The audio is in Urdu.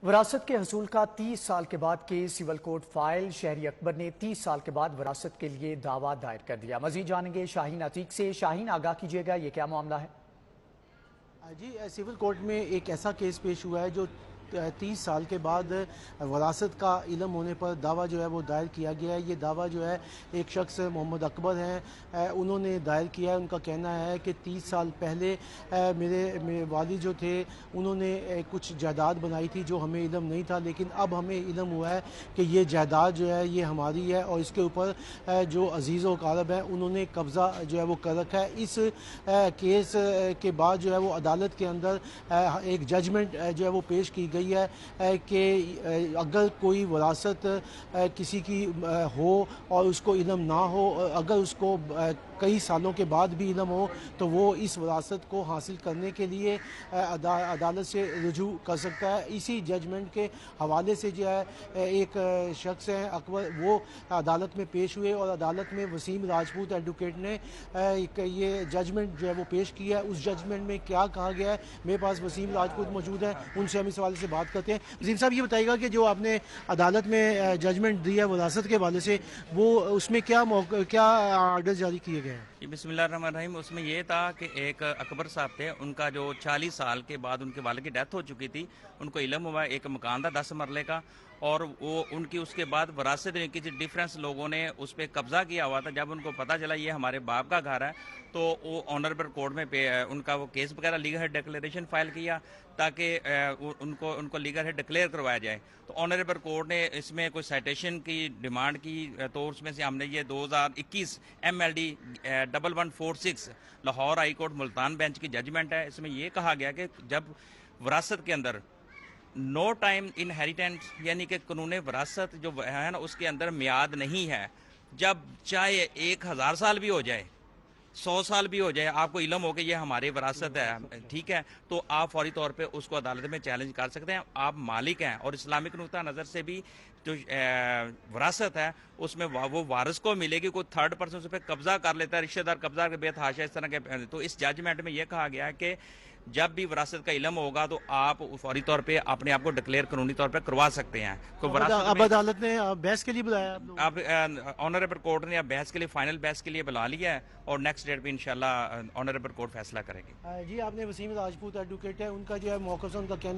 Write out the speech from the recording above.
وراثت کے حصول کا 30 سال کے بعد کے سول کورٹ فائل شہری اکبر نے 30 سال کے بعد وراثت کے لیے دعویٰ دائر کر دیا۔ مزید جانیں گے شاہین عتیق سے۔ شاہین، آگاہ کیجیے گا، یہ کیا معاملہ ہے؟ جی، سول کورٹ میں ایک ایسا کیس پیش ہوا ہے جو 30 سال کے بعد وراثت کا علم ہونے پر دعویٰ جو ہے وہ دائر کیا گیا ہے۔ یہ دعویٰ جو ہے ایک شخص محمد اکبر ہیں، انہوں نے دائر کیا ہے۔ ان کا کہنا ہے کہ 30 سال پہلے میرے والد جو تھے انہوں نے کچھ جائیداد بنائی تھی جو ہمیں علم نہیں تھا، لیکن اب ہمیں علم ہوا ہے کہ یہ جائیداد جو ہے یہ ہماری ہے اور اس کے اوپر جو عزیز و اقارب ہیں انہوں نے قبضہ جو ہے وہ کر رکھا ہے۔ اس کیس کے بعد جو ہے وہ عدالت کے اندر ایک ججمنٹ جو ہے وہ پیش کی گئی ہے کہ اگر کوئی وراثت کسی کی ہو اور اس کو علم نہ ہو، اگر اس کو کئی سالوں کے بعد بھی علم ہو تو وہ اس وراثت کو حاصل کرنے کے لیے عدالت سے رجوع کر سکتا ہے۔ اسی ججمنٹ کے حوالے سے جو ہے ایک شخص ہیں اکبر، وہ عدالت میں پیش ہوئے اور عدالت میں وسیم راجپوت ایڈوکیٹ نے یہ ججمنٹ جو ہے وہ پیش کیا ہے۔ اس ججمنٹ میں کیا کہا گیا ہے، میرے پاس وسیم راجپوت موجود ہیں، ان سے ہم اس حوالے سے بات کرتے ہیں۔ وسیم صاحب، یہ بتائیے گا کہ جو آپ نے عدالت میں ججمنٹ دی ہے وراثت کے حوالے سے، وہ اس میں کیا آرڈر جاری کیے گئے ہیں؟ بسم اللہ الرحمن الرحیم۔ اس میں یہ تھا کہ ایک اکبر صاحب تھے، ان کا جو 40 سال کے بعد ان کے والد کی ڈیتھ ہو چکی تھی، ان کو علم ہوا ایک مکان تھا 10 مرلے کا، اور وہ ان کی اس کے بعد وراثت میں کسی ڈیفرنس لوگوں نے اس پہ قبضہ کیا ہوا تھا۔ جب ان کو پتہ چلا یہ ہمارے باپ کا گھر ہے تو وہ آنریبل کورٹ میں ان کا وہ کیس وغیرہ لیگل ہیڈ ڈکلیریشن فائل کیا تاکہ ان کو لیگل ہیڈ ڈکلیئر کروایا جائے۔ تو آنریبل کورٹ نے اس میں کوئی سائٹیشن کی ڈیمانڈ کی، تو اس میں سے ہم نے یہ 2021 MLD 1146 Lahore high court Multan bench کی ججمنٹ ہے۔ اس میں یہ کہا گیا کہ جب وراثت کے اندر نو ٹائم انہیریٹنس، یعنی کہ قانون وراثت جو ہے نا اس کے اندر میعاد نہیں ہے، جب چاہے 1000 سال بھی ہو جائے، 100 سال بھی ہو جائے، آپ کو علم ہو کہ یہ ہماری وراثت ہے، ٹھیک ہے، تو آپ فوری طور پہ اس کو عدالت میں چیلنج کر سکتے ہیں، آپ مالک ہیں۔ اور اسلامک نقطہ نظر سے بھی جو وراثت ہے اس میں وہ وارث کو ملے گی، کوئی تھرڈ پرسن اس پہ قبضہ کر لیتا ہے، رشتہ دار قبضہ کے بے تحاشا اس طرح کے۔ تو اس ججمنٹ میں یہ کہا گیا ہے کہ جب بھی وراثت کا علم ہوگا تو آپ فوری طور پہ اپنے آپ کو ڈکلیئر قانونی طور پہ کروا سکتے ہیں۔ اب عدالت نے بحث کے لیے بلایا اب آنریبل کورٹ نے اب بحث کے لیے فائنل بحث کے لیے بلا لیا ہے اور نیکسٹ ڈیٹ پہ انشاءاللہ آنریبل کورٹ فیصلہ کرے گی۔ جی، آپ نے وسیم راجپوت ایڈوکیٹ ہے، ان کا جو ہے موقف سے ان کا کہنا